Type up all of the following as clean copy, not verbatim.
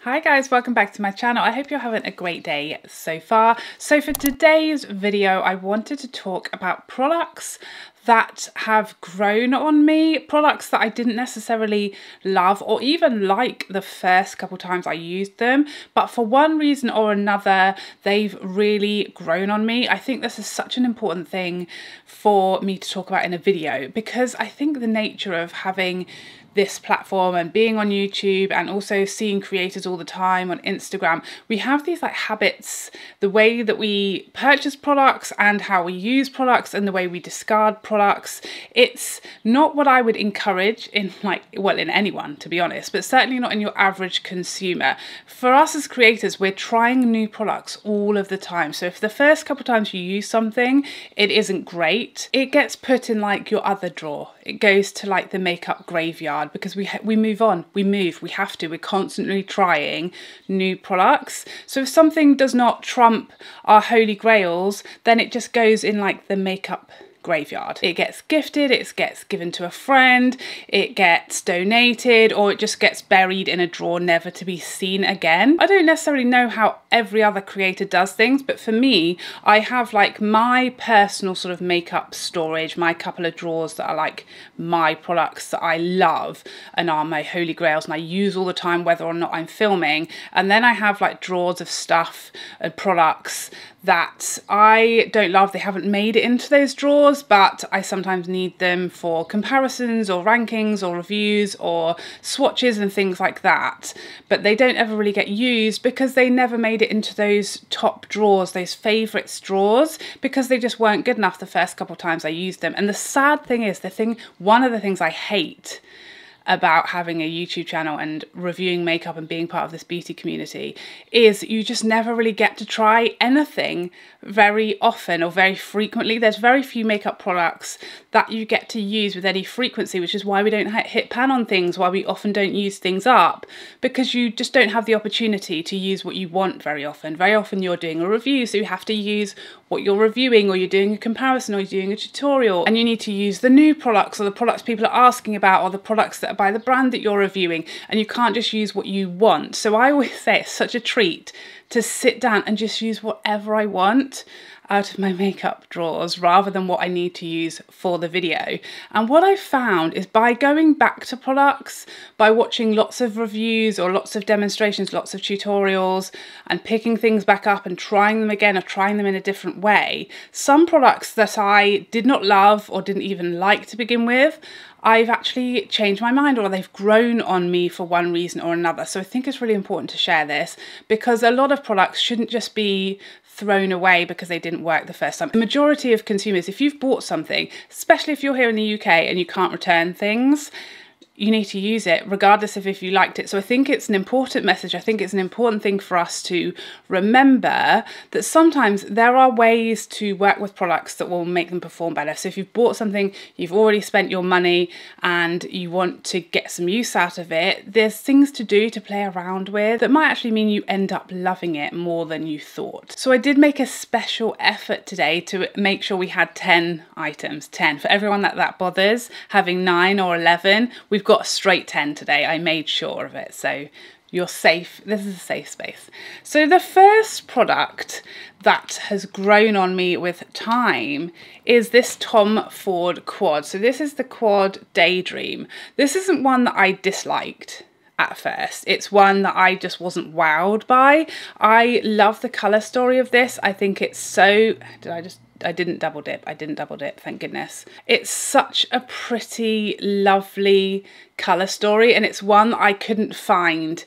Hi guys, welcome back to my channel. I hope you're having a great day so far. So for today's video, I wanted to talk about products that have grown on me, products that I didn't necessarily love or even like the first couple times I used them, but for one reason or another, they've really grown on me. I think this is such an important thing for me to talk about in a video, because I think the nature of having this platform and being on YouTube and also seeing creators all the time on Instagram, we have these like habits, the way that we purchase products and how we use products and the way we discard products. It's not what I would encourage in in anyone, to be honest, but certainly not in your average consumer. For us as creators, we're trying new products all of the time. So if the first couple times you use something, it isn't great, it gets put in like your other drawer. It goes to like the makeup graveyard, because we move on, we have to, we're constantly trying new products. So if something does not trump our holy grails, then it just goes in like the makeup graveyard. It gets gifted, it gets given to a friend, it gets donated, or it just gets buried in a drawer never to be seen again. I don't necessarily know how every other creator does things, but for me, I have like my personal sort of makeup storage, my couple of drawers that are like my products that I love and are my holy grails and I use all the time whether or not I'm filming. And then I have like drawers of stuff and products that I don't love. They haven't made it into those drawers, but I sometimes need them for comparisons or rankings or reviews or swatches and things like that. But they don't ever really get used because they never made it into those top drawers, those favourites drawers, because they just weren't good enough the first couple of times I used them. And the sad thing is, one of the things I hate about having a YouTube channel and reviewing makeup and being part of this beauty community is you just never really get to try anything very often or very frequently. There's very few makeup products that you get to use with any frequency, which is why we don't hit pan on things, why we often don't use things up, because you just don't have the opportunity to use what you want very often. Very often you're doing a review, so you have to use what you're reviewing, or you're doing a comparison, or you're doing a tutorial, and you need to use the new products or the products people are asking about or the products that are by the brand that you're reviewing, and you can't just use what you want. So I always say it's such a treat to sit down and just use whatever I want out of my makeup drawers rather than what I need to use for the video. And what I found is by going back to products, by watching lots of reviews or lots of demonstrations, lots of tutorials, and picking things back up and trying them again or trying them in a different way, some products that I did not love or didn't even like to begin with, I've actually changed my mind, or they've grown on me for one reason or another. So I think it's really important to share this, because a lot of products shouldn't just be thrown away because they didn't work the first time. The majority of consumers, if you've bought something, especially if you're here in the UK and you can't return things, you need to use it regardless of if you liked it. So I think it's an important message. I think it's an important thing for us to remember that sometimes there are ways to work with products that will make them perform better. So if you've bought something, you've already spent your money and you want to get some use out of it, there's things to do to play around with that might actually mean you end up loving it more than you thought. So I did make a special effort today to make sure we had 10 items, 10. For everyone that bothers having 9 or 11, we've got a straight 10 today. I made sure of it, so you're safe. This is a safe space. So the first product that has grown on me with time is this Tom Ford quad. So this is the quad Daydream. This isn't one that I disliked at first. It's one that I just wasn't wowed by. I love the colour story of this. I think it's so... I didn't double dip, thank goodness. It's such a pretty, lovely colour story, and it's one that I couldn't find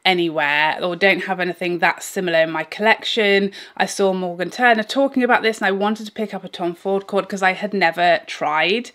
anywhere, or don't have anything that similar in my collection. I saw Morgan Turner talking about this and I wanted to pick up a Tom Ford quad because I had never tried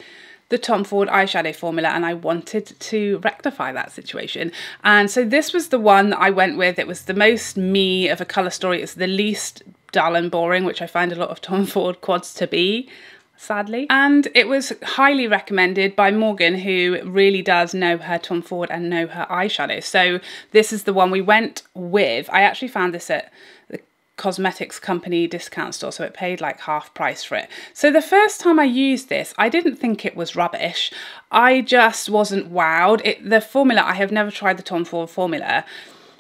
the Tom Ford eyeshadow formula and I wanted to rectify that situation. And so this was the one that I went with. It was the most me of a colour story. It's the least dull and boring, which I find a lot of Tom Ford quads to be, sadly. And it was highly recommended by Morgan, who really does know her Tom Ford and know her eyeshadow. So this is the one we went with. I actually found this at the cosmetics company discount store, so it paid like half price for it. So the first time I used this, I didn't think it was rubbish. I just wasn't wowed. The formula, I have never tried the Tom Ford formula.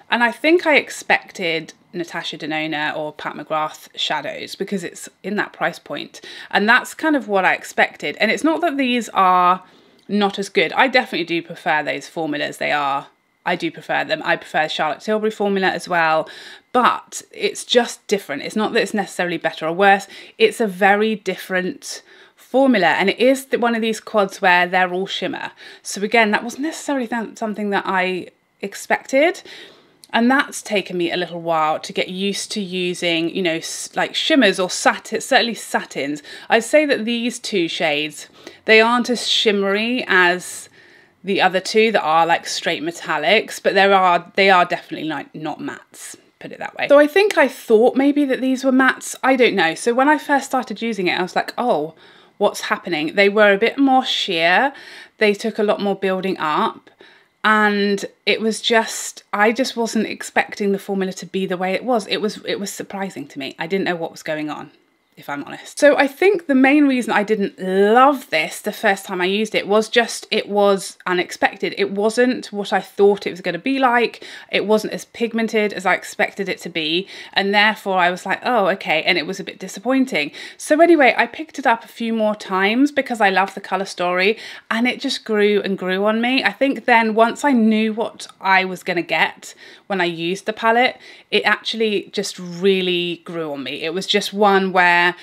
And I think I expected Natasha Denona or Pat McGrath shadows because it's in that price point. And that's kind of what I expected. And it's not that these are not as good. I definitely do prefer those formulas. I do prefer them. I prefer Charlotte Tilbury formula as well. But it's just different. It's not that it's necessarily better or worse. It's a very different formula, and it is one of these quads where they're all shimmer. So again, that wasn't necessarily something that I expected, and that's taken me a little while to get used to using, you know, like shimmers or satin, certainly satins. I'd say that these two shades, they aren't as shimmery as the other two that are like straight metallics, but they are definitely like not mattes, put it that way. So I think I thought maybe that these were mattes, I don't know. So when I first started using it, I was like, oh, what's happening? They were a bit more sheer. They took a lot more building up. And it was just, I just wasn't expecting the formula to be the way it was. It was surprising to me. I didn't know what was going on, if I'm honest. So I think the main reason I didn't love this the first time I used it was just, it was unexpected. It wasn't what I thought it was going to be like. It wasn't as pigmented as I expected it to be. And therefore I was like, oh, okay. And it was a bit disappointing. So anyway, I picked it up a few more times because I love the colour story, and it just grew and grew on me. I think then once I knew what I was going to get when I used the palette, it actually just really grew on me. It was just one where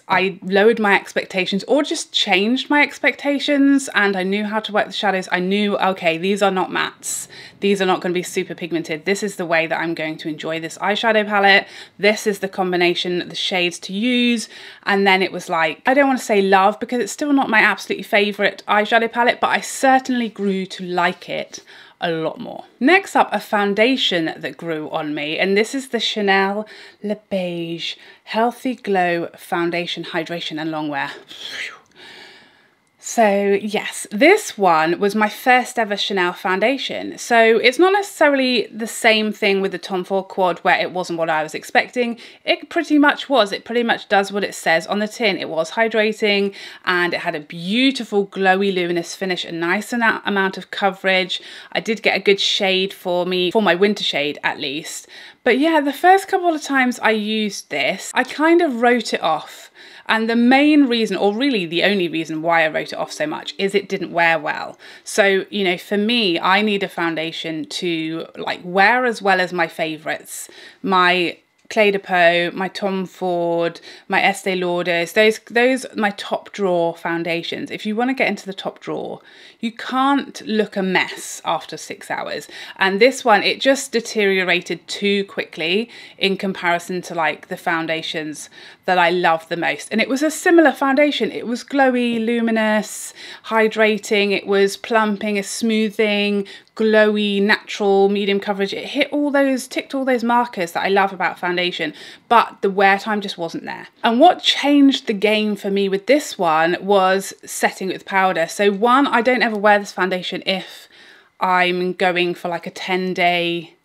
I lowered my expectations or just changed my expectations, and I knew how to work the shadows. I knew, okay, these are not mattes. These are not going to be super pigmented. This is the way that I'm going to enjoy this eyeshadow palette. This is the combination, the shades to use. And then it was like, I don't want to say love because it's still not my absolutely favourite eyeshadow palette, but I certainly grew to like it a lot more. Next up, a foundation that grew on me, and this is the Chanel Le Beige Healthy Glow Foundation Hydration and Longwear. So yes, this one was my first ever Chanel foundation. So it's not necessarily the same thing with the Tom Ford quad where it wasn't what I was expecting. It pretty much was. It pretty much does what it says on the tin. It was hydrating and it had a beautiful glowy luminous finish, a nice amount of coverage. I did get a good shade for me, for my winter shade at least. But yeah, the first couple of times I used this, I kind of wrote it off. And the main reason, or really the only reason why I wrote it off so much, is it didn't wear well. So, you know, for me, I need a foundation to like wear as well as my favourites. My Cle De Peau, my Tom Ford, my Estee Lauders, those are my top drawer foundations. If you want to get into the top drawer, you can't look a mess after 6 hours. And this one, it just deteriorated too quickly in comparison to like the foundations that I love the most. And it was a similar foundation. It was glowy, luminous, hydrating, it was plumping, a smoothing, glowy, natural, medium coverage. It hit all those, ticked all those markers that I love about foundation, but the wear time just wasn't there. And what changed the game for me with this one was setting it with powder. So one, I don't ever wear this foundation if I'm going for like a 10 day,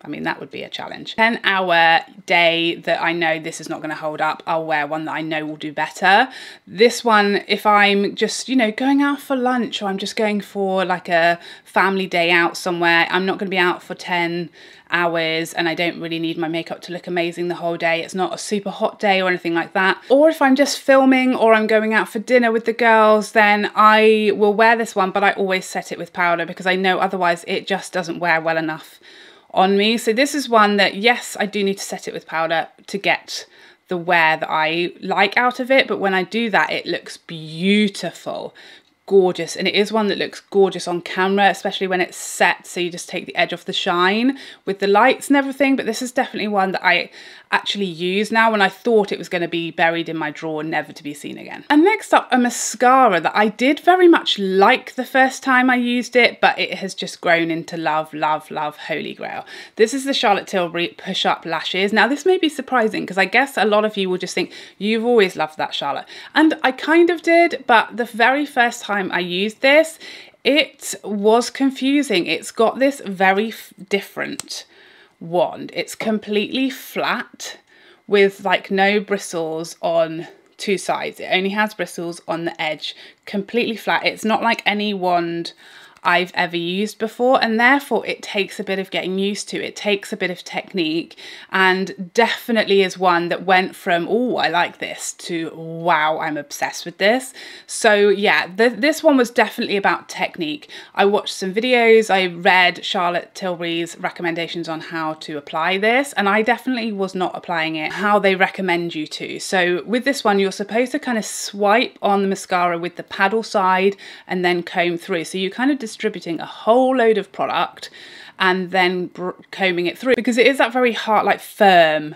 I mean, that would be a challenge. 10-hour day that I know this is not going to hold up, I'll wear one that I know will do better. This one, if I'm just, you know, going out for lunch or I'm just going for like a family day out somewhere, I'm not going to be out for 10 hours and I don't really need my makeup to look amazing the whole day. It's not a super hot day or anything like that. Or if I'm just filming or I'm going out for dinner with the girls, then I will wear this one, but I always set it with powder because I know otherwise it just doesn't wear well enough on me. So this is one that, yes, I do need to set it with powder to get the wear that I like out of it, but when I do that, it looks beautiful, gorgeous. And it is one that looks gorgeous on camera, especially when it's set, so you just take the edge off the shine with the lights and everything. But this is definitely one that I actually use now when I thought it was going to be buried in my drawer, never to be seen again. And next up, a mascara that I did very much like the first time I used it, but it has just grown into love, love, love, holy grail. This is the Charlotte Tilbury Push Up Lashes. Now this may be surprising because I guess a lot of you will just think, you've always loved that, Charlotte. And I kind of did, but the very first time I used this, it was confusing. It's got this very different wand. It's completely flat with like no bristles on two sides. It only has bristles on the edge, completely flat. It's not like any wand I've ever used before, and therefore it takes a bit of getting used to. It takes a bit of technique, and definitely is one that went from, oh, I like this, to wow, I'm obsessed with this. So yeah, this one was definitely about technique. I watched some videos, I read Charlotte Tilbury's recommendations on how to apply this, and I definitely was not applying it how they recommend you to. So with this one, you're supposed to kind of swipe on the mascara with the paddle side and then comb through. So you're kind of distributing a whole load of product and then combing it through, because it is that very hard, like firm,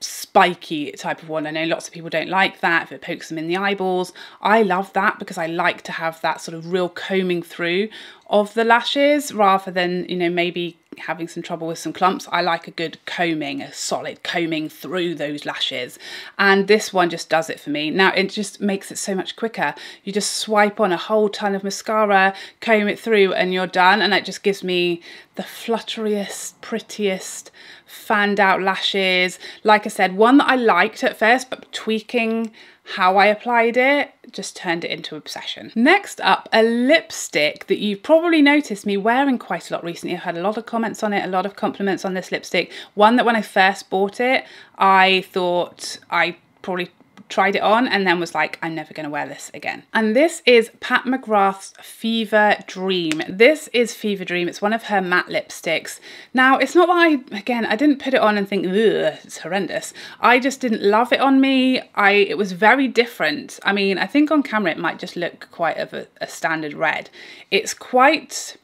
spiky type of one. I know lots of people don't like that if it pokes them in the eyeballs. I love that because I like to have that sort of real combing through of the lashes, rather than, you know, maybe having some trouble with some clumps. I like a good combing, a solid combing through those lashes, and this one just does it for me. Now it just makes it so much quicker. You just swipe on a whole ton of mascara, comb it through, and you're done, and it just gives me the flutteriest, prettiest, fanned out lashes. Like I said, one that I liked at first, but tweaking how I applied it just turned it into obsession. Next up, a lipstick that you've probably noticed me wearing quite a lot recently. I've had a lot of comments on it, a lot of compliments on this lipstick. One that when I first bought it, I thought I probably tried it on and then was like, I'm never going to wear this again. And this is Pat McGrath's Fever Dream. This is Fever Dream. It's one of her matte lipsticks. Now, it's not that I didn't put it on and think, ugh, it's horrendous. I just didn't love it on me. It was very different. I mean, I think on camera it might just look quite of a standard red. It's quite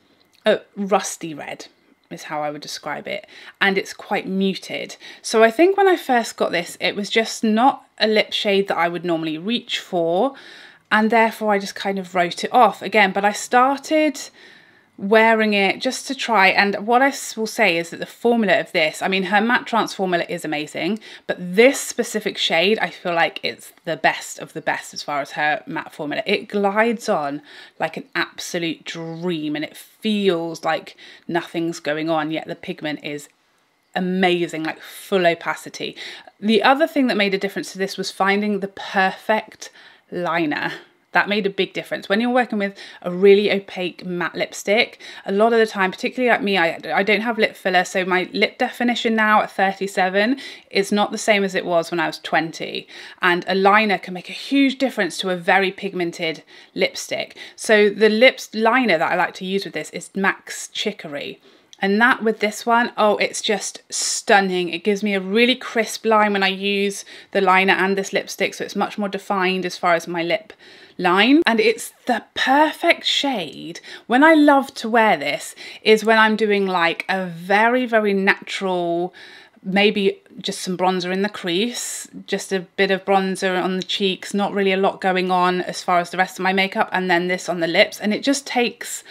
a rusty red, is how I would describe it, and it's quite muted. So I think when I first got this, it was just not a lip shade that I would normally reach for, and therefore I just kind of wrote it off again. But I started wearing it just to try, and what I will say is that the formula of this, I mean, her matte trance formula is amazing, but this specific shade, I feel like it's the best of the best as far as her matte formula. It glides on like an absolute dream, and it feels like nothing's going on, yet the pigment is amazing, like full opacity. The other thing that made a difference to this was finding the perfect liner. That made a big difference. When you're working with a really opaque matte lipstick, a lot of the time, particularly like me, I don't have lip filler, so my lip definition now at 37 is not the same as it was when I was 20. And a liner can make a huge difference to a very pigmented lipstick. So the lips liner that I like to use with this is Max Chicory. And that with this one, oh, it's just stunning. It gives me a really crisp line when I use the liner and this lipstick, so it's much more defined as far as my lip line. And it's the perfect shade. When I love to wear this is when I'm doing like a very, very natural, maybe just some bronzer in the crease, just a bit of bronzer on the cheeks, not really a lot going on as far as the rest of my makeup, and then this on the lips, and it just takes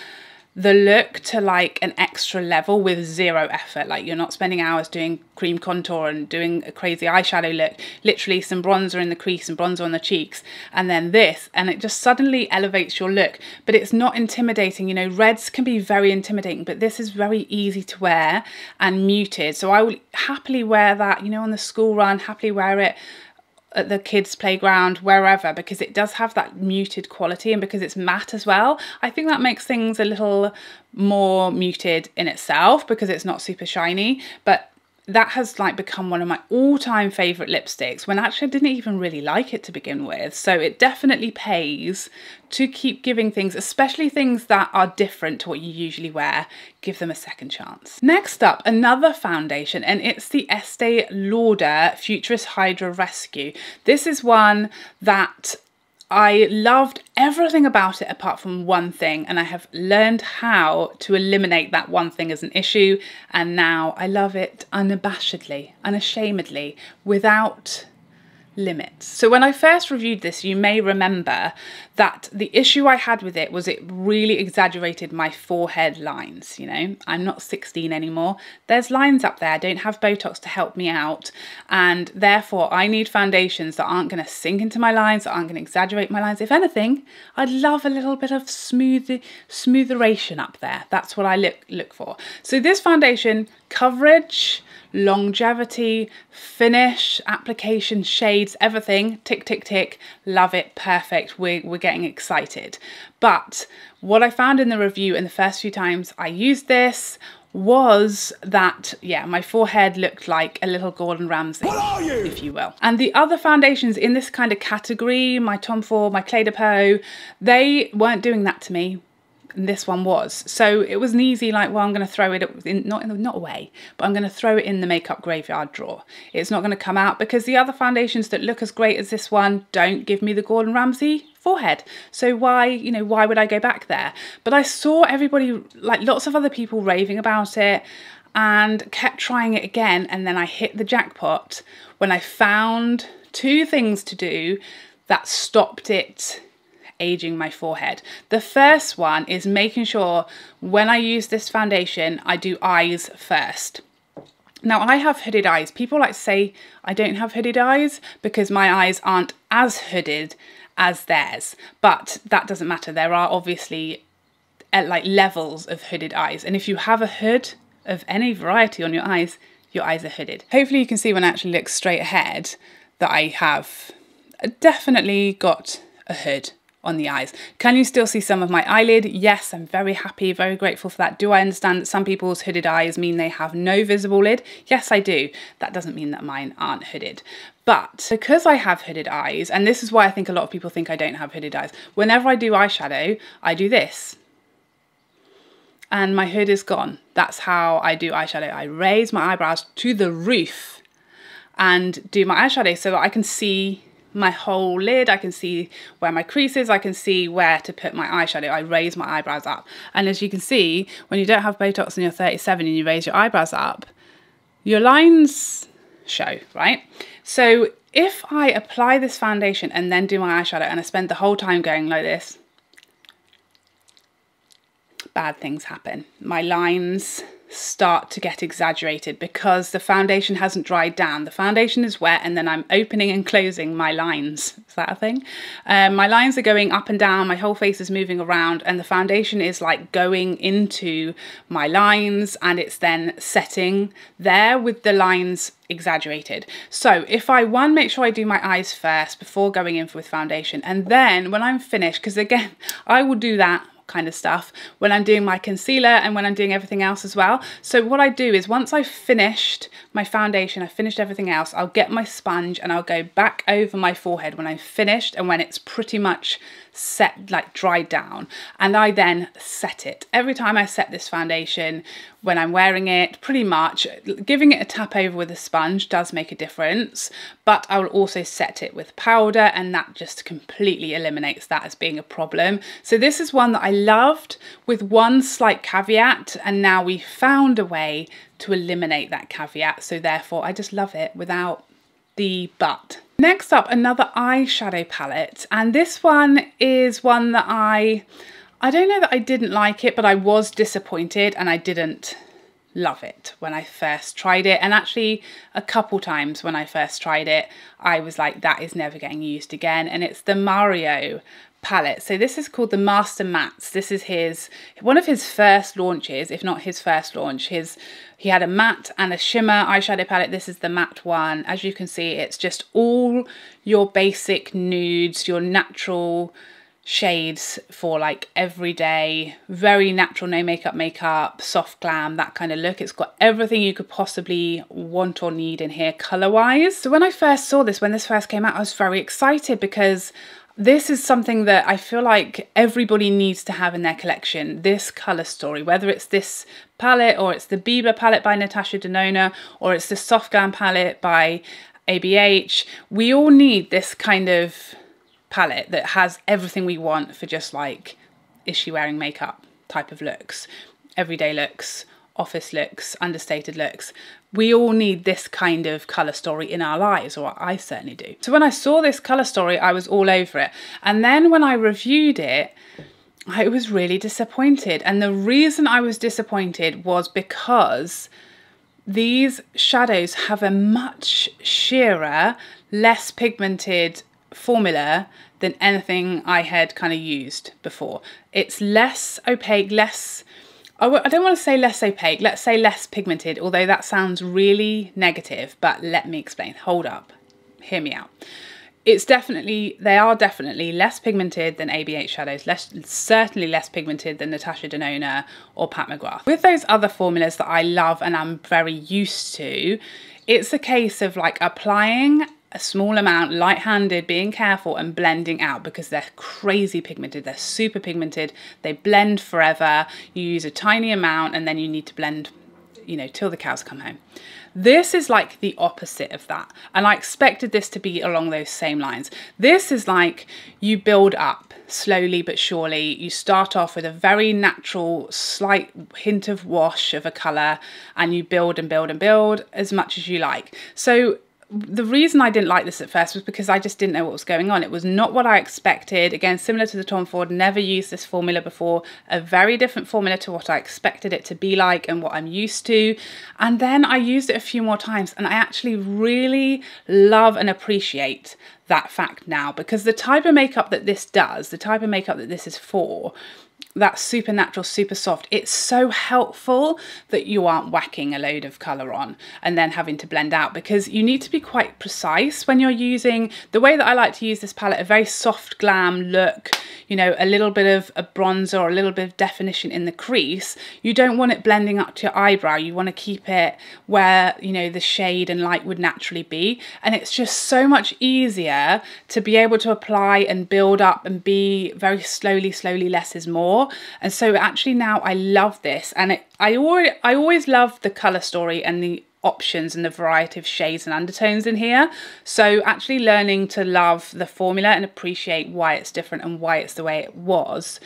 the look to like an extra level with zero effort. Like, you're not spending hours doing cream contour and doing a crazy eyeshadow look, literally some bronzer in the crease and bronzer on the cheeks, and then this, and it just suddenly elevates your look. But it's not intimidating. You know, reds can be very intimidating, but this is very easy to wear and muted. So I will happily wear that, you know, on the school run, happily wear it at the kids' playground, wherever, because it does have that muted quality, and because it's matte as well, I think that makes things a little more muted in itself because it's not super shiny. But that has like become one of my all-time favorite lipsticks when actually I didn't even really like it to begin with. So it definitely pays to keep giving things, especially things that are different to what you usually wear, give them a second chance. Next up, another foundation, and it's the Estee Lauder Futurist Hydra Rescue. This is one that I loved everything about it apart from one thing, and I have learned how to eliminate that one thing as an issue, and now I love it unabashedly, unashamedly, without limits. So when I first reviewed this, you may remember that the issue I had with it was it really exaggerated my forehead lines. You know, I'm not 16 anymore. There's lines up there. I don't have Botox to help me out, and therefore I need foundations that aren't going to sink into my lines, that aren't going to exaggerate my lines. If anything, I'd love a little bit of smootheration up there. That's what I look for. So this foundation, coverage, longevity, finish, application, shades, everything, tick, tick, tick, love it, perfect, we're getting excited. But what I found in the review and the first few times I used this was that, yeah, my forehead looked like a little Gordon Ramsay, if you will. And the other foundations in this kind of category, my Tom Ford, my Cle De Peau, they weren't doing that to me. And this one was. So it was an easy, like, well, I'm going to throw it in, not away, but I'm going to throw it in the makeup graveyard drawer. It's not going to come out because the other foundations that look as great as this one don't give me the Gordon Ramsay forehead. So why, you know, why would I go back there? But I saw everybody, like lots of other people raving about it and kept trying it again. And then I hit the jackpot when I found two things to do that stopped it aging my forehead. The first one is making sure when I use this foundation, I do eyes first. Now I have hooded eyes. People like to say I don't have hooded eyes because my eyes aren't as hooded as theirs, but that doesn't matter. There are obviously like levels of hooded eyes, and if you have a hood of any variety on your eyes are hooded. Hopefully you can see when I actually look straight ahead that I have definitely got a hood on the eyes. Can you still see some of my eyelid? Yes, I'm very happy, very grateful for that. Do I understand that some people's hooded eyes mean they have no visible lid? Yes, I do. That doesn't mean that mine aren't hooded. But because I have hooded eyes, and this is why I think a lot of people think I don't have hooded eyes, whenever I do eyeshadow, I do this. And my hood is gone. That's how I do eyeshadow. I raise my eyebrows to the roof and do my eyeshadow so that I can see my whole lid, I can see where my crease is, I can see where to put my eyeshadow. I raise my eyebrows up. And as you can see, when you don't have Botox and you're 37 and you raise your eyebrows up, your lines show, right? So if I apply this foundation and then do my eyeshadow and I spend the whole time going like this, bad things happen. My lines start to get exaggerated because the foundation hasn't dried down. The foundation is wet and then I'm opening and closing my lines. Is that a thing? My lines are going up and down, my whole face is moving around, and the foundation is like going into my lines and it's then setting there with the lines exaggerated. So if I make sure I do my eyes first before going in with foundation, and then when I'm finished, because again I will do that kind of stuff when I'm doing my concealer and when I'm doing everything else as well. So what I do is once I've finished my foundation, I've finished everything else, I'll get my sponge and I'll go back over my forehead when I'm finished and when it's pretty much set, like dried down, and I then set it. Every time I set this foundation when I'm wearing it, pretty much giving it a tap over with a sponge does make a difference, but I will also set it with powder and that just completely eliminates that as being a problem. So this is one that I loved with one slight caveat, and now we found a way to eliminate that caveat, so therefore I just love it without the but. Next up, another eyeshadow palette, and this one is one that I don't know that I didn't like it, but I was disappointed and I didn't love it when I first tried it, and actually a couple times when I first tried it I was like, that is never getting used again. And it's the Mario palette. So this is called the Master Mattes. This is one of his first launches, if not his first launch. He had a matte and a shimmer eyeshadow palette. This is the matte one. As you can see, it's just all your basic nudes, your natural shades for like everyday, very natural, no makeup, soft glam, that kind of look. It's got everything you could possibly want or need in here color wise. So when I first saw this, when this first came out, I was very excited because this is something that I feel like everybody needs to have in their collection, this colour story, whether it's this palette or it's the Bieber palette by Natasha Denona or it's the Soft Glam palette by ABH. We all need this kind of palette that has everything we want for just like, is she wearing makeup type of looks, everyday looks, office looks, understated looks. We all need this kind of colour story in our lives, or I certainly do. So when I saw this colour story, I was all over it. And then when I reviewed it, I was really disappointed. And the reason I was disappointed was because these shadows have a much sheerer, less pigmented formula than anything I had kind of used before. It's less opaque, less I don't want to say less opaque, let's say less pigmented, although that sounds really negative, but let me explain. Hold up, hear me out. They are definitely less pigmented than ABH shadows, certainly less pigmented than Natasha Denona or Pat McGrath. With those other formulas that I love and I'm very used to, it's a case of like applying a small amount, light-handed, being careful and blending out, because they're crazy pigmented, they're super pigmented, they blend forever. You use a tiny amount and then you need to blend, you know, till the cows come home. This is like the opposite of that. And I expected this to be along those same lines. This is like you build up slowly but surely. You start off with a very natural, slight hint of wash of a colour, and you build and build and build as much as you like. So the reason I didn't like this at first was because I just didn't know what was going on. It was not what I expected. Again, similar to the Tom Ford, never used this formula before. A very different formula to what I expected it to be like and what I'm used to. And then I used it a few more times and I actually really love and appreciate that fact now, because the type of makeup that this does, the type of makeup that this is for, that super natural, super soft, it's so helpful that you aren't whacking a load of colour on and then having to blend out, because you need to be quite precise when you're using, the way that I like to use this palette, a very soft glam look, you know, a little bit of a bronzer or a little bit of definition in the crease. You don't want it blending up to your eyebrow. You want to keep it where, you know, the shade and light would naturally be. And it's just so much easier to be able to apply and build up and be very slowly, less is more. And so actually now I love this, and I always loved the colour story and the options and the variety of shades and undertones in here. So actually learning to love the formula and appreciate why it's different and why it's the way it was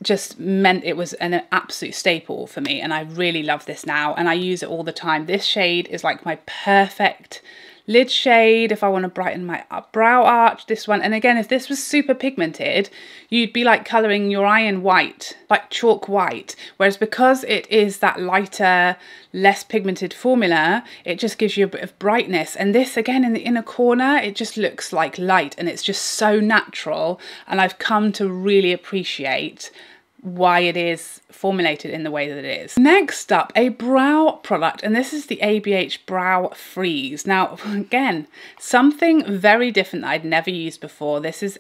just meant it was an absolute staple for me, and I really love this now and I use it all the time. This shade is like my perfect lid shade if I want to brighten my brow arch, this one. And again, if this was super pigmented, you'd be like colouring your eye in white, like chalk white. Whereas because it is that lighter, less pigmented formula, it just gives you a bit of brightness. And this, again, in the inner corner, it just looks like light and it's just so natural. And I've come to really appreciate why it is formulated in the way that it is. Next up, a brow product, and this is the ABH Brow Freeze. Now, again, something very different that I'd never used before. This is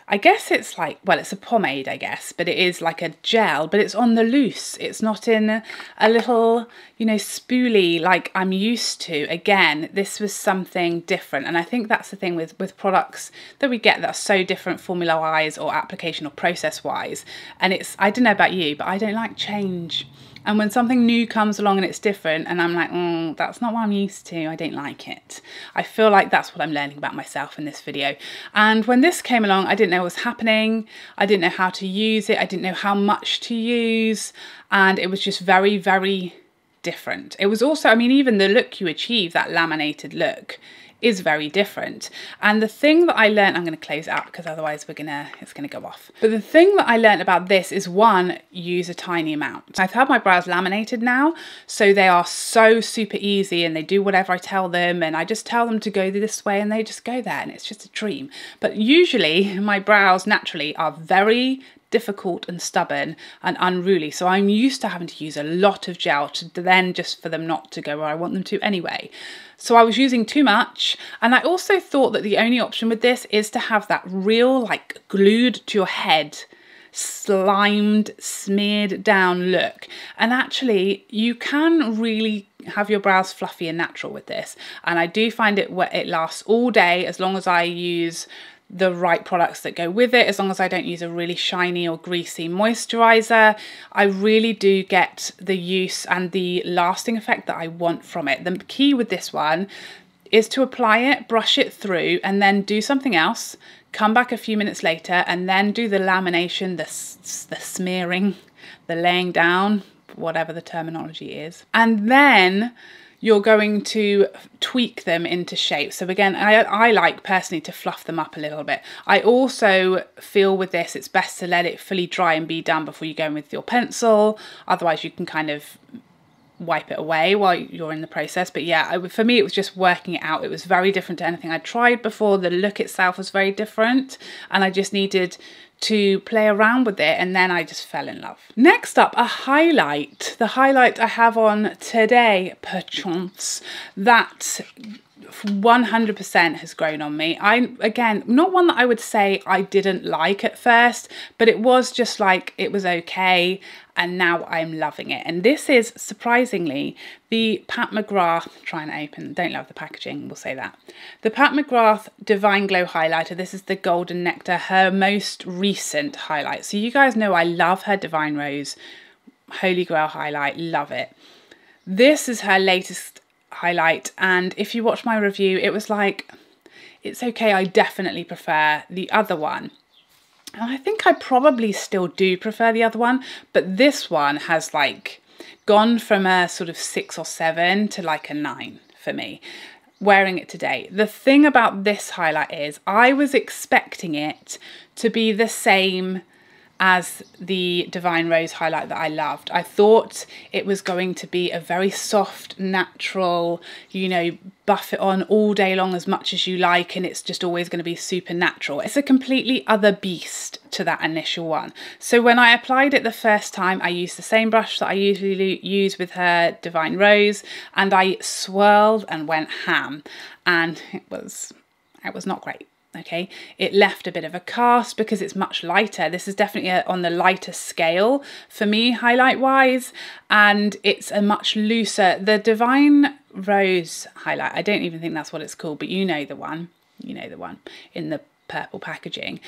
I guess it's like, well, it's a pomade, I guess, but it is like a gel, but it's on the loose. It's not in a little, you know, spoolie like I'm used to. Again, this was something different. And I think that's the thing with products that we get that are so different formula-wise or application or process-wise. And it's, I don't know about you, but I don't like change. And when something new comes along and it's different and I'm like, that's not what I'm used to, I don't like it. I feel like that's what I'm learning about myself in this video. And when this came along, I didn't know what was happening. I didn't know how to use it. I didn't know how much to use. And it was just very, very different. It was also, I mean, even the look you achieve, that laminated look, is very different. And the thing that I learned, I'm going to close it out because otherwise it's going to go off. But the thing that I learned about this is, one, use a tiny amount. I've had my brows laminated now, so they are so super easy and they do whatever I tell them, and I just tell them to go this way and they just go there, and it's just a dream. But usually my brows naturally are very difficult and stubborn and unruly, so I'm used to having to use a lot of gel to then just for them not to go where I want them to anyway. So I was using too much, and I also thought that the only option with this is to have that real, like, glued to your head, slimed, smeared down look. And actually you can really have your brows fluffy and natural with this, and I do find it lasts all day as long as I use the right products that go with it, as long as I don't use a really shiny or greasy moisturizer. I really do get the use and the lasting effect that I want from it. The key with this one is to apply it, brush it through, and then do something else, come back a few minutes later, and then do the lamination, the smearing, the laying down, whatever the terminology is. And then you're going to tweak them into shape. So again, I like personally to fluff them up a little bit. I also feel with this, it's best to let it fully dry and be done before you go in with your pencil. Otherwise you can kind of wipe it away while you're in the process. But yeah, for me it was just working it out. It was very different to anything I'd tried before. The look itself was very different and I just needed to play around with it, and then I just fell in love. Next up, a highlight. The highlight I have on today, perchance, that 100% has grown on me. Again, not one that I would say I didn't like at first, but it was just like, it was okay, and now I'm loving it. And this is, surprisingly, the Pat McGrath, trying to open, don't love the packaging, we'll say that. The Pat McGrath Divine Glow highlighter. This is the Golden Nectar, her most recent highlight. So you guys know I love her Divine Rose Holy Grail highlight, love it. This is her latest highlight, and if you watch my review, it was like, it's okay, I definitely prefer the other one. And I think I probably still do prefer the other one, but this one has like gone from a sort of 6 or 7 to like a 9 for me, wearing it today. The thing about this highlight is I was expecting it to be the same as the Divine Rose highlight that I loved. I thought it was going to be a very soft, natural, you know, buff it on all day long as much as you like, and it's just always going to be super natural. It's a completely other beast to that initial one. So when I applied it the first time, I used the same brush that I usually use with her Divine Rose, and I swirled and went ham, and it was not great. Okay, it left a bit of a cast because it's much lighter. This is definitely on the lighter scale for me highlight wise, and it's a much looser. The Divine Rose highlight, I don't even think that's what it's called, but you know the one in the purple packaging.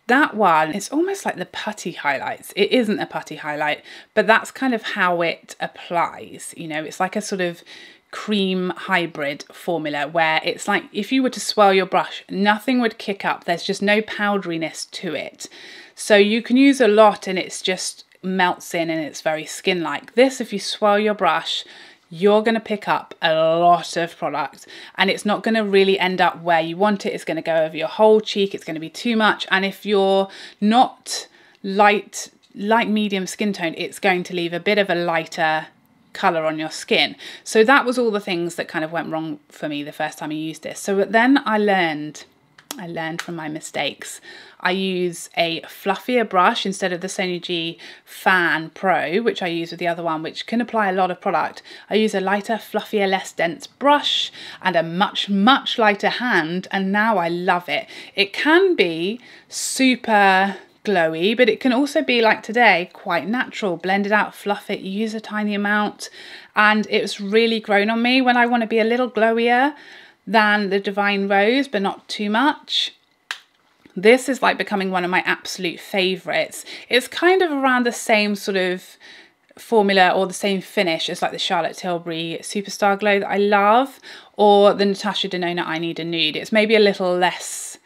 That one, it's almost like the putty highlights. It isn't a putty highlight, but that's kind of how it applies. You know, it's like a sort of cream hybrid formula where it's like if you were to swirl your brush, nothing would kick up. There's just no powderiness to it. So you can use a lot and it's just melts in and it's very skin-like. This, if you swirl your brush, you're going to pick up a lot of product and it's not going to really end up where you want it. It's going to go over your whole cheek. It's going to be too much. And if you're not light medium skin tone, it's going to leave a bit of a lighter colour on your skin. So that was all the things that kind of went wrong for me the first time I used this. So then I learned from my mistakes. I use a fluffier brush instead of the Sony G Fan Pro, which I use with the other one, which can apply a lot of product. I use a lighter, fluffier, less dense brush and a much, much lighter hand, and now I love it. It can be super glowy, but it can also be like today, quite natural. Blend it out, fluff it, use a tiny amount, and it's really grown on me when I want to be a little glowier than the Divine Rose, but not too much. This is like becoming one of my absolute favourites. It's kind of around the same sort of formula or the same finish as like the Charlotte Tilbury Superstar Glow that I love, or the Natasha Denona I Need a Nude. It's maybe a little less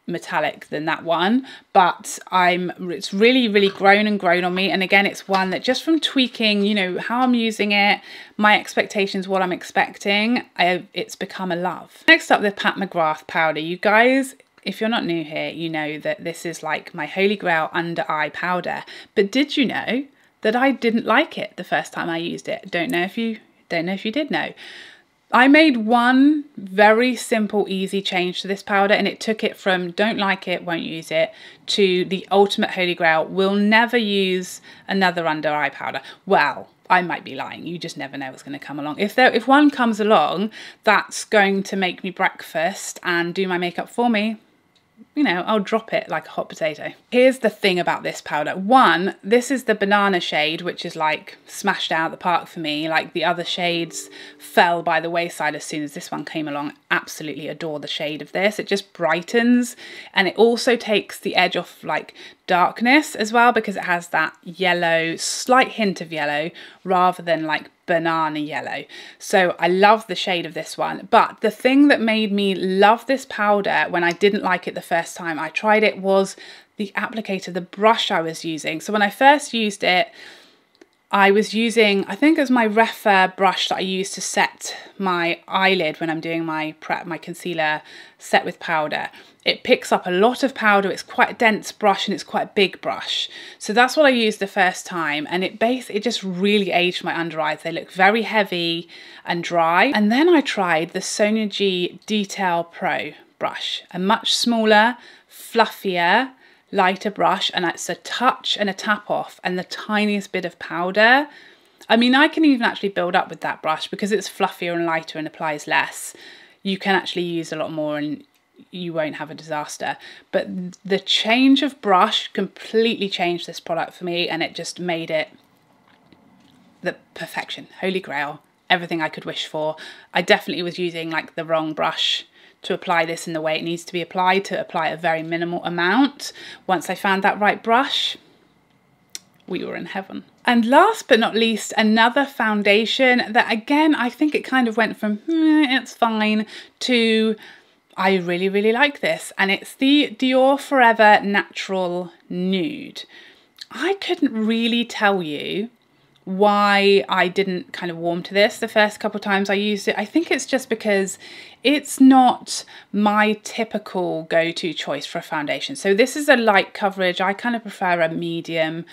metallic than that one, but it's really grown on me. And again, it's one that just from tweaking, you know, how I'm using it, my expectations, what I'm expecting, it's become a love. Next up, the Pat McGrath powder. You guys, if you're not new here, you know that this is like my holy grail under eye powder. But did you know that I didn't like it the first time I used it? Don't know if you did know. I made one very simple, easy change to this powder, and it took it from don't like it, won't use it, to the ultimate holy grail, will never use another under eye powder. Well, I might be lying. You just never know what's going to come along. If one comes along that's going to make me breakfast and do my makeup for me, you know, I'll drop it like a hot potato. Here's the thing about this powder. One, this is the banana shade, which is like smashed out of the park for me. Like the other shades fell by the wayside as soon as this one came along. Absolutely adore the shade of this. It just brightens, and it also takes the edge off like darkness as well, because it has that yellow, slight hint of yellow rather than like banana yellow. So I love the shade of this one. But the thing that made me love this powder when I didn't like it the first time I tried it was the applicator, the brush I was using. So when I first used it, I was using, I think it was my Refer brush that I use to set my eyelid when I'm doing my concealer set with powder. It picks up a lot of powder, it's quite a dense brush and it's quite a big brush. So that's what I used the first time, and it just really aged my under eyes. They look very heavy and dry. And then I tried the Sony Detail Pro brush, a much smaller, fluffier, lighter brush, and it's a touch and a tap off and the tiniest bit of powder. I mean, I can even actually build up with that brush because it's fluffier and lighter and applies less. You can actually use a lot more and you won't have a disaster. But the change of brush completely changed this product for me, and it just made it the perfection, holy grail, everything I could wish for. I definitely was using like the wrong brush to apply this in the way it needs to be applied, to apply a very minimal amount. Once I found that right brush, we were in heaven. And last but not least, another foundation that, again, I think it kind of went from it's fine to I really, really like this. And it's the Dior Forever Natural Nude. I couldn't really tell you why I didn't kind of warm to this the first couple of times I used it. I think it's just because it's not my typical go-to choice for a foundation. So this is a light coverage. I kind of prefer a medium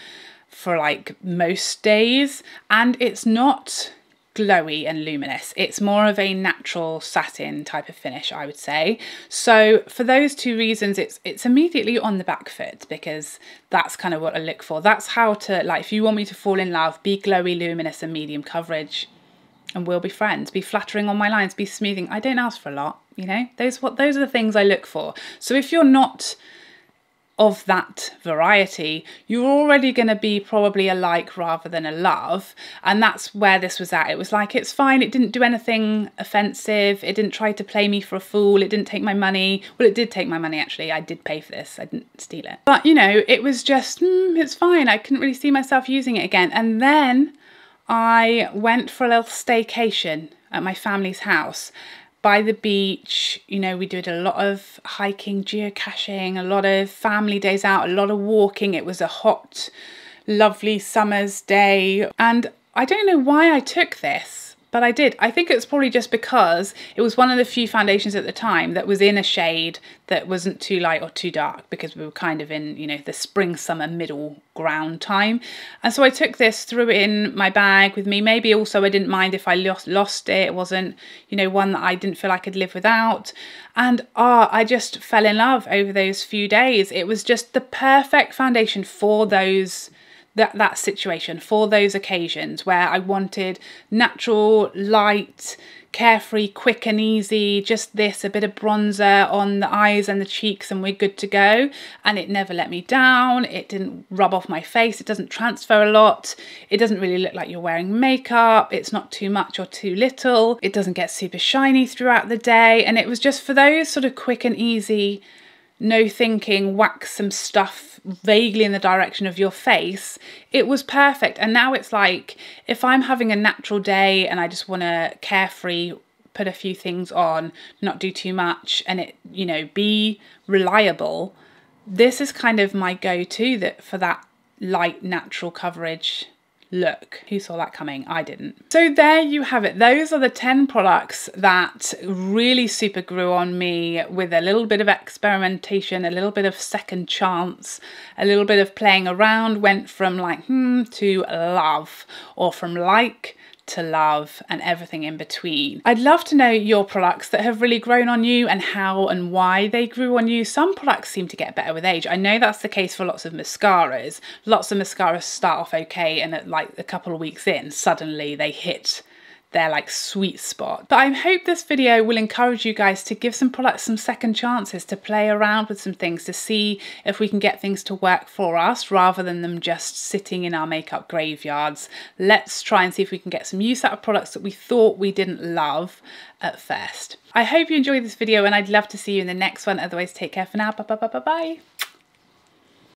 for like most days, and it's not glowy and luminous. It's more of a natural satin type of finish, I would say. So for those two reasons, it's immediately on the back foot, because that's kind of what I look for. That's how to, like, if you want me to fall in love, be glowy, luminous and medium coverage, and we'll be friends. Be flattering on my lines, be smoothing. I don't ask for a lot, you know. Those are the things I look for. So if you're not of that variety, you're already going to be probably a like rather than a love, and that's where this was at. It was like, it's fine, it didn't do anything offensive, it didn't try to play me for a fool, it didn't take my money. Well, it did take my money actually, I did pay for this, I didn't steal it. But you know, it was just, it's fine, I couldn't really see myself using it again. And then I went for a little staycation at my family's house by the beach. You know, we did a lot of hiking, geocaching, a lot of family days out, a lot of walking. It was a hot, lovely summer's day. And I don't know why I took this, but I did. I think it's probably just because it was one of the few foundations at the time that was in a shade that wasn't too light or too dark, because we were kind of in, you know, the spring, summer, middle ground time. And so I took this, threw it in my bag with me. Maybe also I didn't mind if I lost it. It wasn't, you know, one that I didn't feel I could live without. And I just fell in love over those few days. It was just the perfect foundation for those that situation, for those occasions where I wanted natural, light, carefree, quick and easy, just this, a bit of bronzer on the eyes and the cheeks, and we're good to go. And it never let me down. It didn't rub off my face. It doesn't transfer a lot. It doesn't really look like you're wearing makeup. It's not too much or too little. It doesn't get super shiny throughout the day. And it was just for those sort of quick and easy, no thinking, whack some stuff vaguely in the direction of your face. It was perfect. And now it's like, if I'm having a natural day and I just want to carefree, put a few things on, not do too much, and it, you know, be reliable, this is kind of my go-to for that light, natural coverage look. Who saw that coming? I didn't. So there you have it. Those are the 10 products that really super grew on me, with a little bit of experimentation, a little bit of second chance, a little bit of playing around. Went from like to love, or from like to love, and everything in between. I'd love to know your products that have really grown on you and how and why they grew on you. Some products seem to get better with age. I know that's the case for lots of mascaras. Lots of mascaras start off okay, and at like a couple of weeks in, suddenly they hit their like sweet spot. But I hope this video will encourage you guys to give some products some second chances, to play around with some things, to see if we can get things to work for us rather than them just sitting in our makeup graveyards. Let's try and see if we can get some use out of products that we thought we didn't love at first. I hope you enjoyed this video, and I'd love to see you in the next one. Otherwise, take care for now. Bye.